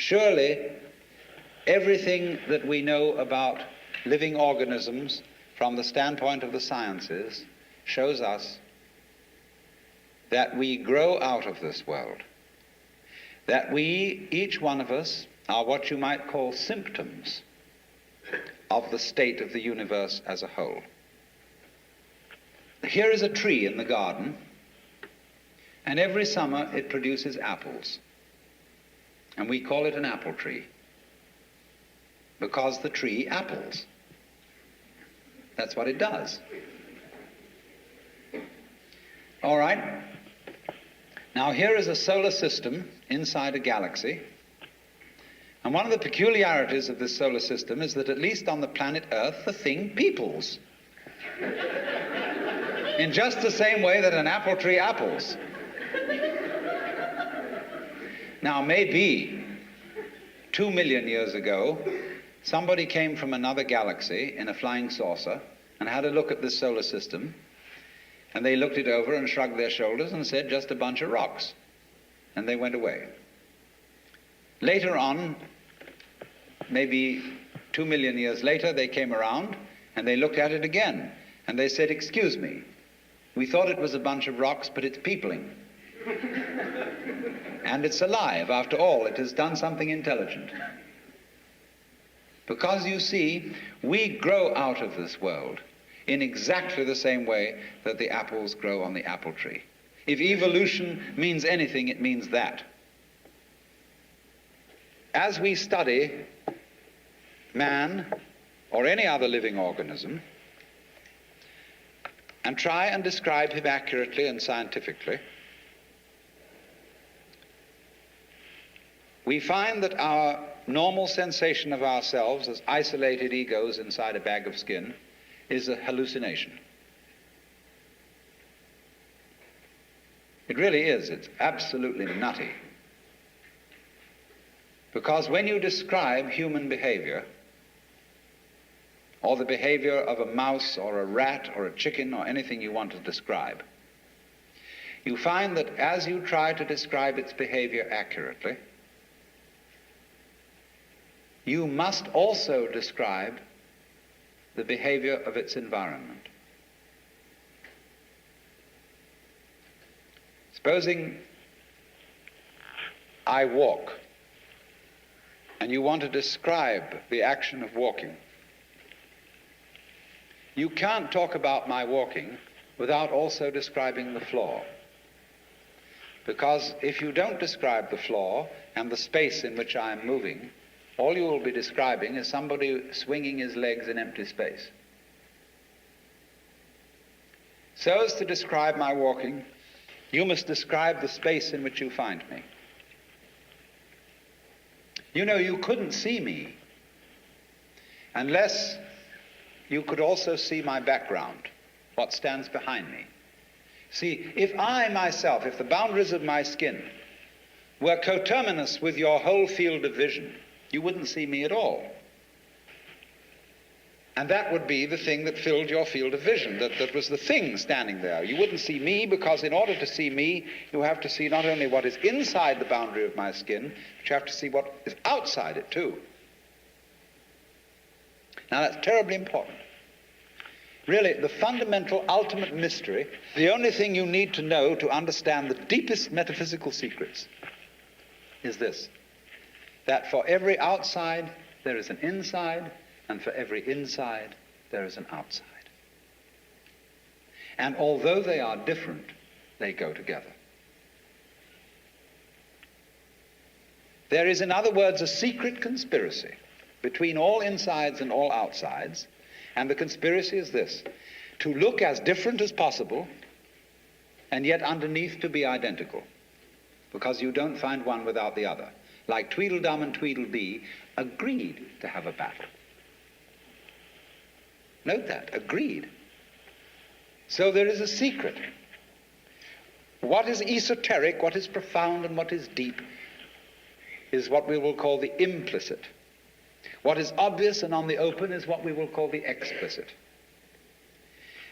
Surely everything that we know about living organisms from the standpoint of the sciences shows us that we grow out of this world, that we, each one of us, are what you might call symptoms of the state of the universe as a whole. Here is a tree in the garden, and every summer it produces apples, and we call it an apple tree because the tree apples. That's what it does. All right. Now here is a solar system inside a galaxy, and one of the peculiarities of this solar system is that at least on the planet Earth the thing peoples in just the same way that an apple tree apples. Now maybe 2 million years ago somebody came from another galaxy in a flying saucer and had a look at this solar system, and they looked it over and shrugged their shoulders and said, just a bunch of rocks, and they went away. Later on, maybe 2 million years later, they came around and they looked at it again, and they said, excuse me, we thought it was a bunch of rocks, but it's peopling. And it's alive. After all, it has done something intelligent. Because you see, we grow out of this world in exactly the same way that the apples grow on the apple tree. If evolution means anything, it means that. As we study man or any other living organism and try and describe him accurately and scientifically, we find that our normal sensation of ourselves as isolated egos inside a bag of skin is a hallucination. It really is. It's absolutely nutty. Because when you describe human behavior, or the behavior of a mouse or a rat or a chicken or anything you want to describe, you find that as you try to describe its behavior accurately, you must also describe the behavior of its environment. Supposing I walk, and you want to describe the action of walking. You can't talk about my walking without also describing the floor. Because if you don't describe the floor and the space in which I am moving, all you will be describing is somebody swinging his legs in empty space. So as to describe my walking, you must describe the space in which you find me. You know, you couldn't see me unless you could also see my background, what stands behind me. See, if I myself, if the boundaries of my skin were coterminous with your whole field of vision, you wouldn't see me at all. And that would be the thing that filled your field of vision, that was the thing standing there. You wouldn't see me because in order to see me, you have to see not only what is inside the boundary of my skin, but you have to see what is outside it too. Now that's terribly important. Really, the fundamental, ultimate mystery, the only thing you need to know to understand the deepest metaphysical secrets is this: that for every outside there is an inside, and for every inside there is an outside. And although they are different, they go together. There is, in other words, a secret conspiracy between all insides and all outsides, and the conspiracy is this: to look as different as possible and yet underneath to be identical, because you don't find one without the other. Like Tweedledum and Tweedledee agreed to have a battle. Note that, agreed. So there is a secret. What is esoteric, what is profound, and what is deep is what we will call the implicit. What is obvious and on the open is what we will call the explicit.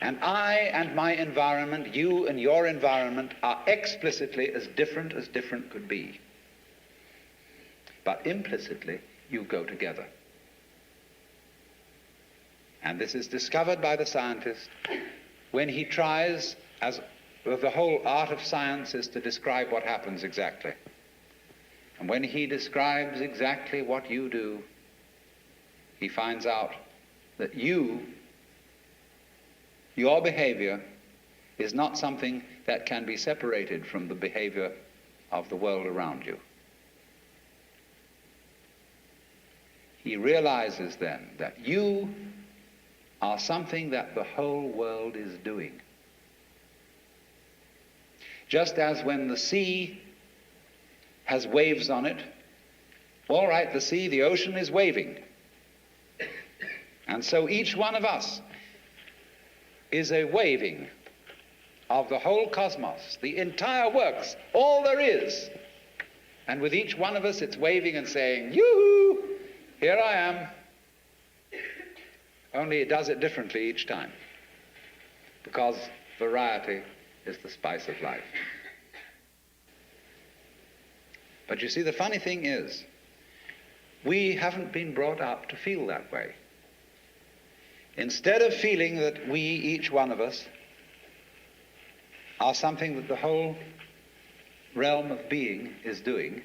And I and my environment, you and your environment, are explicitly as different could be. but implicitly you go together. And this is discovered by the scientist when he tries, as the whole art of science is to describe what happens exactly. And when he describes exactly what you do, he finds out that your behavior is not something that can be separated from the behavior of the world around you. He realizes then that you are something that the whole world is doing. Just as when the sea has waves on it, all right, the sea, the ocean is waving. And so each one of us is a waving of the whole cosmos, the entire works, all there is. And with each one of us, it's waving and saying, yoo-hoo, here I am. Only it does it differently each time, because variety is the spice of life. But you see, the funny thing is, we haven't been brought up to feel that way. Instead of feeling that we, each one of us, are something that the whole realm of being is doing,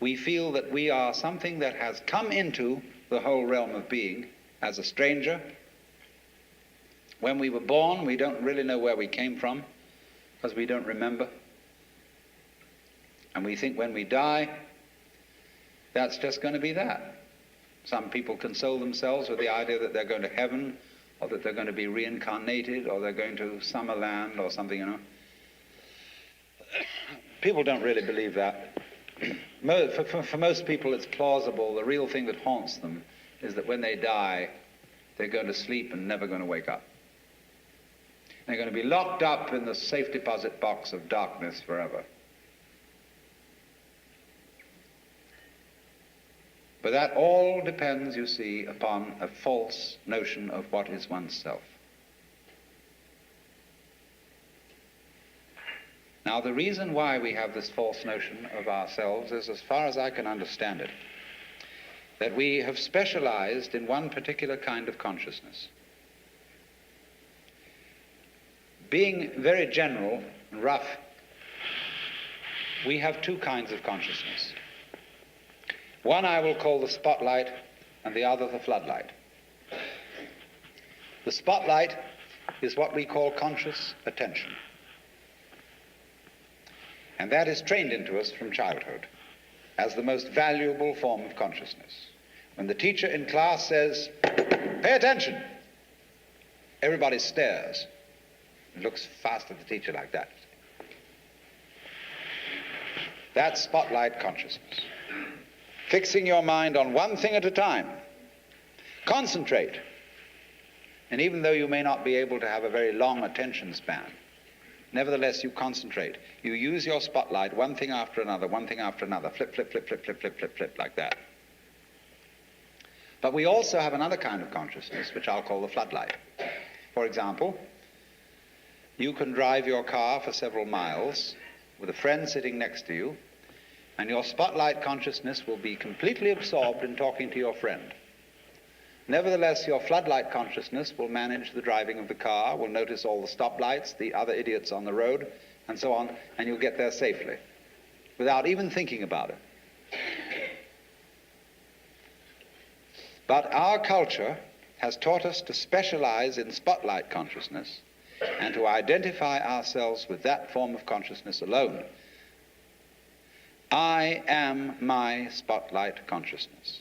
we feel that we are something that has come into the whole realm of being as a stranger. When we were born, we don't really know where we came from, because we don't remember. And we think when we die, that's just going to be that. Some people console themselves with the idea that they're going to heaven, or that they're going to be reincarnated, or they're going to Summerland or something, you know. People don't really believe that. For most people, it's plausible. The real thing that haunts them is that when they die, they're going to sleep and never going to wake up. They're going to be locked up in the safe deposit box of darkness forever. But that all depends, you see, upon a false notion of what is oneself. Now, the reason why we have this false notion of ourselves is, as far as I can understand it, that we have specialized in one particular kind of consciousness. Being very general and rough, we have two kinds of consciousness. One I will call the spotlight, and the other the floodlight. The spotlight is what we call conscious attention. And that is trained into us from childhood as the most valuable form of consciousness. When the teacher in class says, "Pay attention," everybody stares and looks fast at the teacher like that. That's spotlight consciousness. Fixing your mind on one thing at a time. Concentrate. And even though you may not be able to have a very long attention span, nevertheless you concentrate. You use your spotlight, one thing after another, one thing after another. Flip, flip, flip, flip, flip, flip, flip, flip, like that. But we also have another kind of consciousness, which I'll call the floodlight. For example, you can drive your car for several miles with a friend sitting next to you, and your spotlight consciousness will be completely absorbed in talking to your friend. Nevertheless, your floodlight consciousness will manage the driving of the car, will notice all the stoplights, the other idiots on the road, and so on, and you'll get there safely, without even thinking about it. But our culture has taught us to specialize in spotlight consciousness and to identify ourselves with that form of consciousness alone. I am my spotlight consciousness.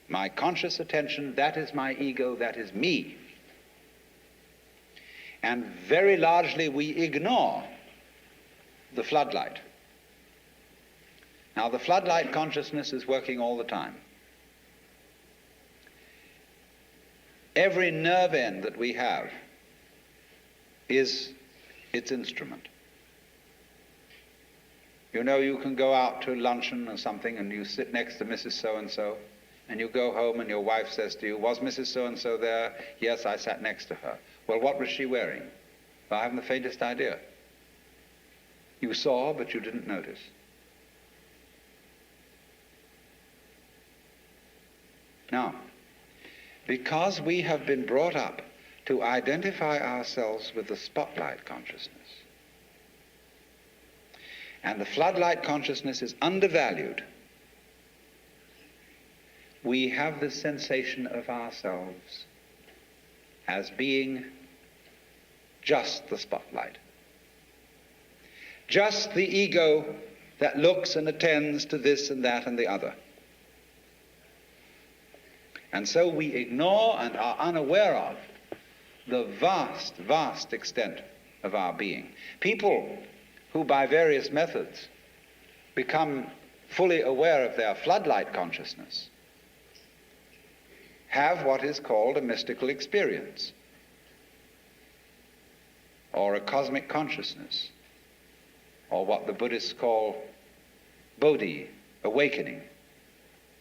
My conscious attention, that is my ego, that is me. And very largely we ignore the floodlight. Now, the floodlight consciousness is working all the time. Every nerve end that we have is its instrument. You know, you can go out to luncheon or something and you sit next to Mrs. So-and-so, and you go home and your wife says to you, "Was Mrs. So-and-so there?" "Yes, I sat next to her." "Well, what was she wearing?" "Well, I haven't the faintest idea." You saw, but you didn't notice. Now, because we have been brought up to identify ourselves with the spotlight consciousness, and the floodlight consciousness is undervalued, we have the sensation of ourselves as being just the spotlight, just the ego that looks and attends to this and that and the other. And so we ignore and are unaware of the vast, vast extent of our being. People who by various methods become fully aware of their floodlight consciousness have what is called a mystical experience, or a cosmic consciousness, or what the Buddhists call bodhi, awakening.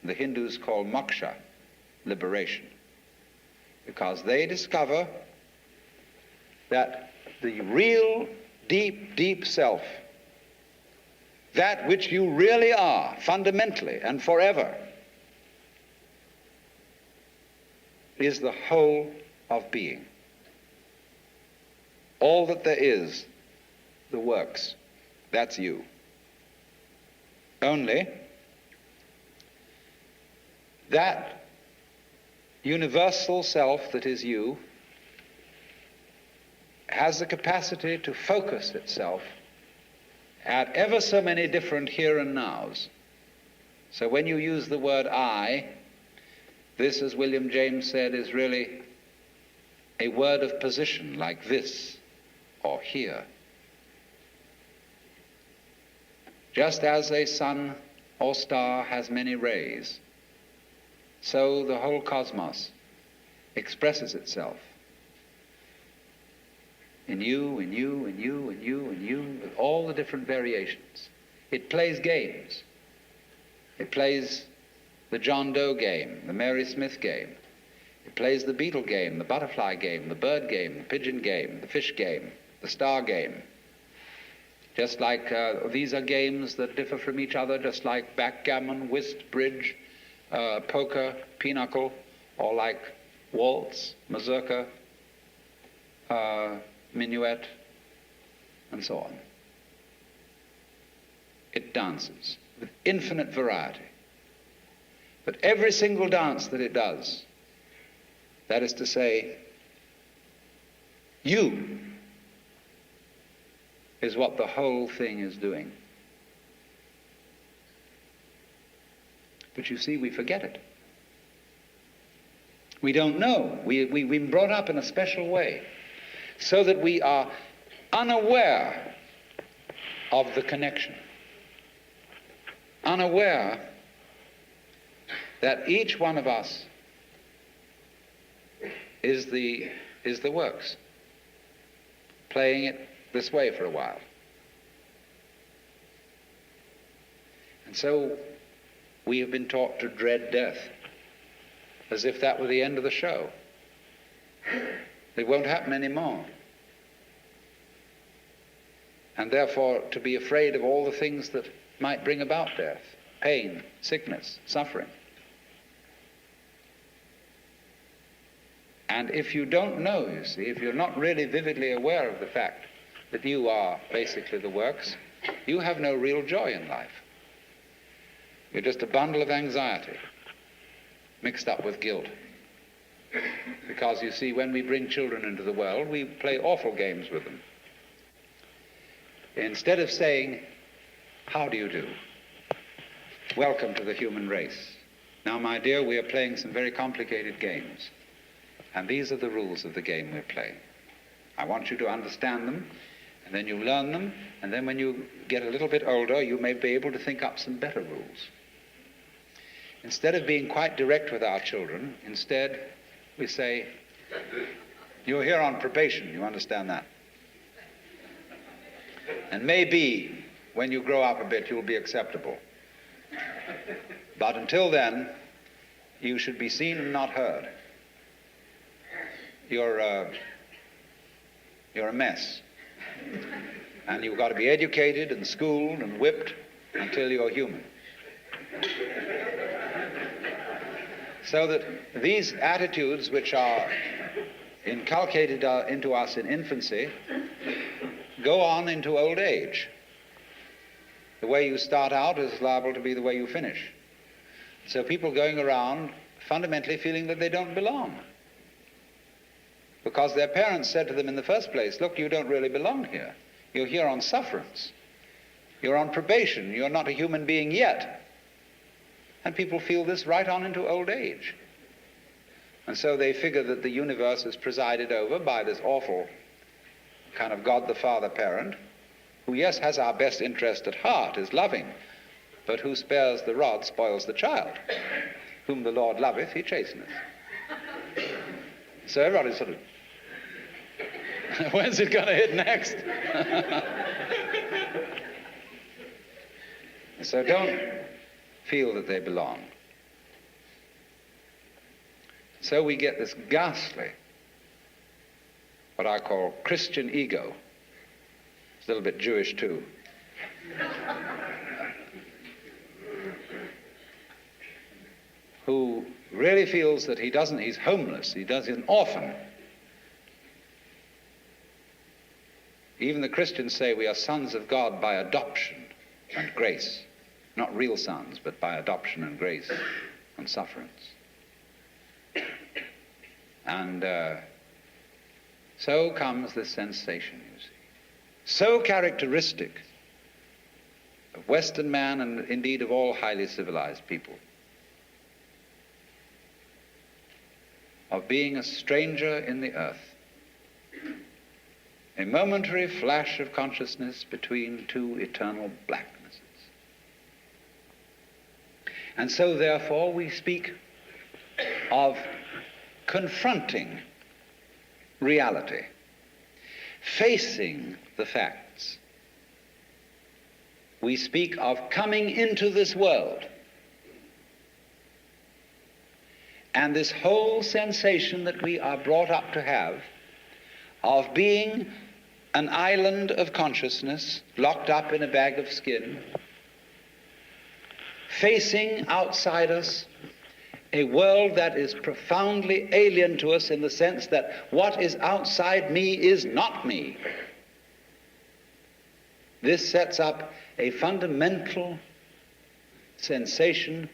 The Hindus call moksha, liberation, because they discover that the real deep, deep self, that which you really are, fundamentally and forever, is the whole of being. All that there is, the works, that's you. Only that universal self that is you has the capacity to focus itself at ever so many different here and nows. So when you use the word I, this, as William James said, is really a word of position, like this or here. Just as a sun or star has many rays, so the whole cosmos expresses itself in you, in you, in you, in you, in you, with all the different variations. It plays games. It plays the John Doe game, the Mary Smith game. It plays the beetle game, the butterfly game, the bird game, the pigeon game, the fish game, the star game. Just like these are games that differ from each other, just like backgammon, whist, bridge, poker, pinochle, or like waltz, mazurka, minuet, and so on. It dances with infinite variety. But every single dance that it does, that is to say, you is what the whole thing is doing. But you see, we forget it. We don't know. We've been brought up in a special way so that we are unaware of the connection, unaware that each one of us is the works, playing it this way for a while. And so we have been taught to dread death, as if that were the end of the show. It won't happen anymore. And therefore to be afraid of all the things that might bring about death, pain, sickness, suffering. And if you don't know, you see, if you're not really vividly aware of the fact that you are basically the works, you have no real joy in life. You're just a bundle of anxiety mixed up with guilt. Because you see, when we bring children into the world, we play awful games with them. Instead of saying, "How do you do? Welcome to the human race. Now, my dear, we are playing some very complicated games. And these are the rules of the game we're playing. I want you to understand them, and then you learn them, and then when you get a little bit older, you may be able to think up some better rules." Instead of being quite direct with our children, instead we say, "You're here on probation, you understand that? And maybe when you grow up a bit, you'll be acceptable. But until then, you should be seen and not heard. You're a mess. And you've got to be educated and schooled and whipped until you're human." So that these attitudes which are inculcated into us in infancy go on into old age. The way you start out is liable to be the way you finish. So people going around fundamentally feeling that they don't belong, because their parents said to them in the first place, look, you don't really belong here. You're here on sufferance. You're on probation. You're not a human being yet. And people feel this right on into old age. And so they figure that the universe is presided over by this awful kind of God the Father parent, who, yes, has our best interest at heart, is loving, but who spares the rod spoils the child. Whom the Lord loveth, he chasteneth. So everybody's sort of, when's it going to hit next? So don't feel that they belong. So we get this ghastly, what I call Christian ego. It's a little bit Jewish too. Who really feels that he's homeless, he's an orphan. Even the Christians say we are sons of God by adoption and grace. Not real sons, but by adoption and grace and sufferance. And so comes this sensation, you see. So characteristic of Western man and indeed of all highly civilized people. Of being a stranger in the earth. A momentary flash of consciousness between two eternal blacknesses. And so therefore we speak of confronting reality, facing the facts. We speak of coming into this world. And this whole sensation that we are brought up to have of being an island of consciousness locked up in a bag of skin, facing outside us a world that is profoundly alien to us in the sense that what is outside me is not me. This sets up a fundamental sensation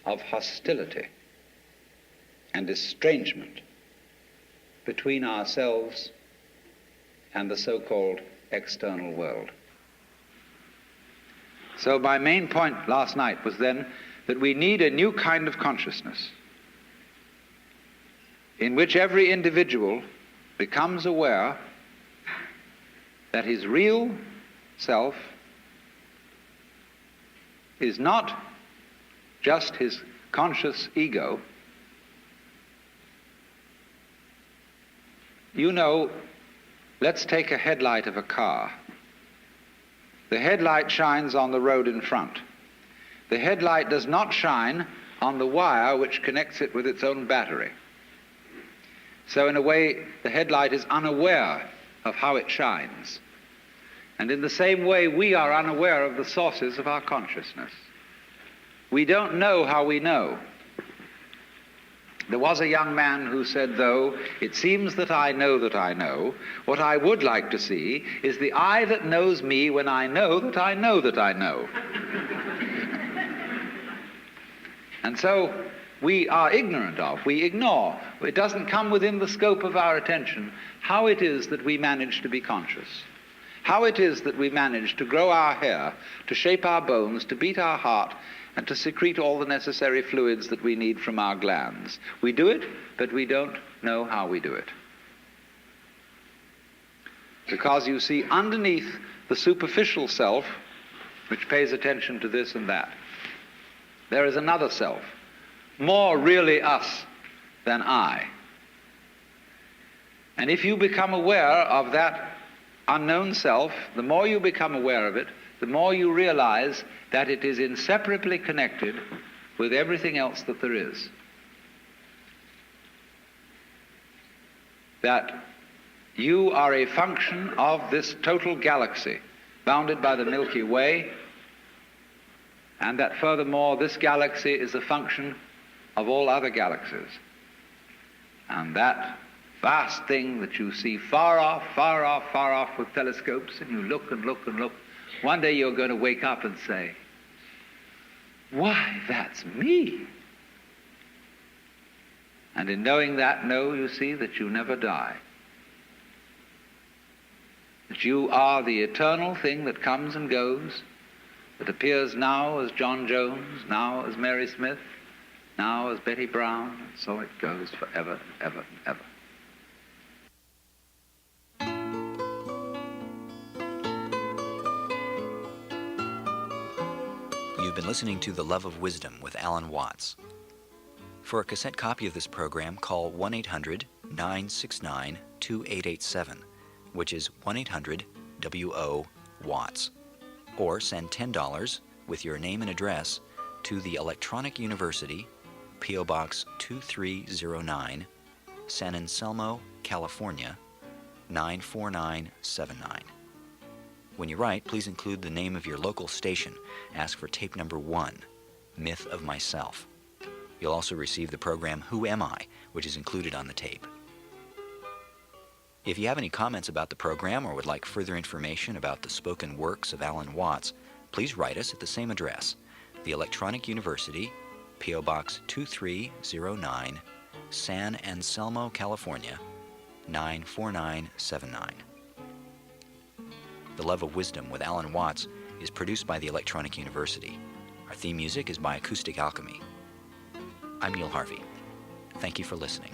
of hostility and estrangement between ourselves and the so-called external world. So my main point last night was then that we need a new kind of consciousness in which every individual becomes aware that his real self is not just his conscious ego. You know, let's take a headlight of a car. The headlight shines on the road in front. The headlight does not shine on the wire which connects it with its own battery. So in a way, the headlight is unaware of how it shines. And in the same way, we are unaware of the sources of our consciousness. We don't know how we know. There was a young man who said, though, it seems that I know, what I would like to see is the I that knows me when I know that I know that I know. And so we are ignorant of, we ignore, it doesn't come within the scope of our attention how it is that we manage to be conscious, how it is that we manage to grow our hair, to shape our bones, to beat our heart, and to secrete all the necessary fluids that we need from our glands. We do it, but we don't know how we do it. Because you see, underneath the superficial self, which pays attention to this and that, there is another self, more really us than I. And if you become aware of that unknown self, the more you become aware of it, the more you realize that it is inseparably connected with everything else that there is. That you are a function of this total galaxy, bounded by the Milky Way, and that furthermore this galaxy is a function of all other galaxies. And that vast thing that you see far off, far off, far off with telescopes, and you look and look and look, one day you're going to wake up and say, why, that's me. And in knowing that, you see that you never die. That you are the eternal thing that comes and goes, that appears now as John Jones, now as Mary Smith, now as Betty Brown, and so it goes forever, ever, ever. You've been listening to The Love of Wisdom with Alan Watts. For a cassette copy of this program, call 1-800-969-2887, which is 1-800-WO-WATTS, or send $10 with your name and address to the Electronic University, P.O. Box 2309, San Anselmo, California, 94979. When you write, please include the name of your local station. Ask for tape number 1, Myth of Myself. You'll also receive the program Who Am I, which is included on the tape. If you have any comments about the program or would like further information about the spoken works of Alan Watts, please write us at the same address, the Electronic University, P.O. Box 2309, San Anselmo, California, 94979. The Love of Wisdom with Alan Watts is produced by the Electronic University. Our theme music is by Acoustic Alchemy. I'm Neil Harvey. Thank you for listening.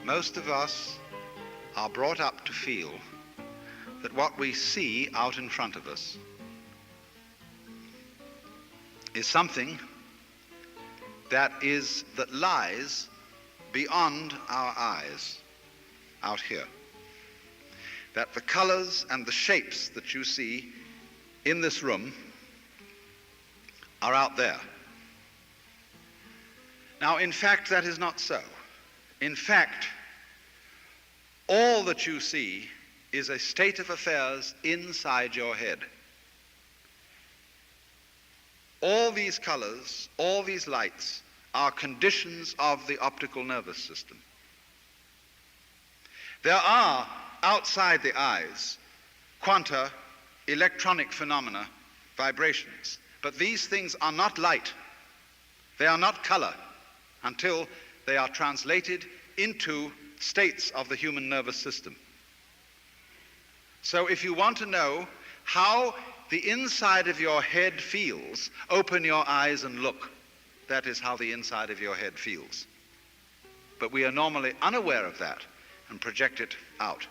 Most of us are brought up to feel that what we see out in front of us is something that lies beyond our eyes out here. That the colors and the shapes that you see in this room are out there. Now, in fact, that is not so. In fact, all that you see is a state of affairs inside your head. All these colors, all these lights are conditions of the optical nervous system. There are, outside the eyes, quanta, electronic phenomena, vibrations. But these things are not light. They are not color until they are translated into states of the human nervous system. So if you want to know how the inside of your head feels, open your eyes and look. That is how the inside of your head feels. But we are normally unaware of that and project it out.